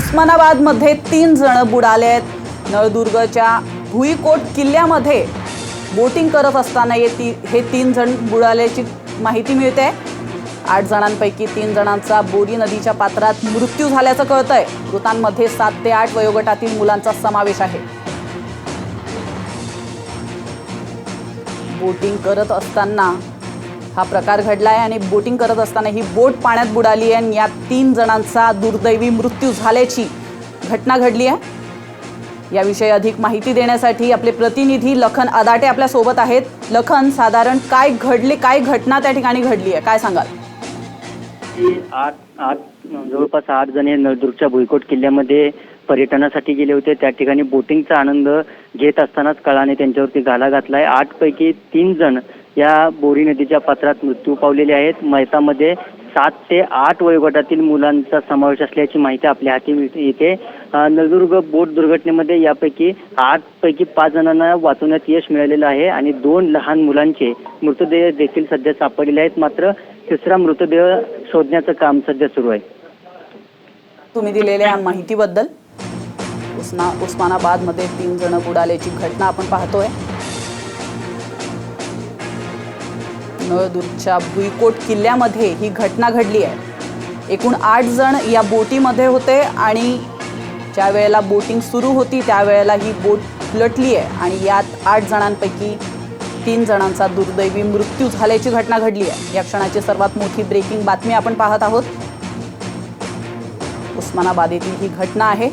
उस्मानाबादमध्ये 3 जण बुडाले आहेत। नळदुर्गच्या भुईकोट किल्ल्यामध्ये बोटिंग करत असताना हे 3 जण बुडाल्याची माहिती मिळते। 8 जणांपैकी 3 जणांचा बोरी नदीच्या पात्रात मृत्यू झाल्याचं कळतंय। मृतांमध्ये 7 ते 8 वयोगटातील मुलांचा समावेश आहे। बोटिंग करत असताना हा प्रकार घडलाय आणि बोटिंग करत असताना ही बोट पाण्यात बुडाली आहे आणि या 3 जणांचा दुर्दैवी मृत्यू झाल्याची घटना घडली आहे। याविषयी अधिक माहिती देण्यासाठी आपले प्रतिनिधी लखन अदाटे आपल्या सोबत आहेत। लखन, साधारण काय घडले, काय घटना त्या ठिकाणी घडली आहे, काय सांगाल? जवळपास 8 जण नळदुर्गच्या भुईकोट किल्ल्यामध्ये पर्यटनासाठी गेले होते। त्या ठिकाणी बोटिंगचा आनंद घेत असतानाच कळाने त्यांच्यावरती घाला घातलाय। 8 पैकी 3 जण या बोरी नदीच्या पात्रात मृत्यू पावलेले आहेत। मयतामध्ये 7 ते 8 वयोगटातील मुलांचा समावेश असल्याची माहिती आपल्या हाती येते। नळदुर्ग बोट दुर्घटनेमध्ये यापैकी 8 पैकी 5 जणांना वाचवण्यात यश मिळालेलं आहे आणि 2 लहान मुलांचे मृतदेह देखील सध्या सापडलेले आहेत। मात्र तिसरा मृतदेह शोधण्याचं काम सध्या सुरू आहे। तुम्ही दिलेल्या माहितीबद्दल। उस्मानाबादमध्ये 3 जण बुडाल्याची घटना आपण पाहतोय। नळदुर्गच्या भुईकोट किल्ल्यामध्ये ही घटना घडली आहे। एकूण 8 जण या बोटीमध्ये होते आणि ज्या वेळेला बोटिंग सुरू होती त्यावेळेला ही बोट उलटली आहे आणि यात 8 जणांपैकी 3 जणांचा दुर्दैवी मृत्यू झाल्याची घटना घडली आहे। या क्षणाची सर्वात मोठी ब्रेकिंग बातमी आपण पाहत आहोत। उस्मानाबाद येथील ही घटना आहे।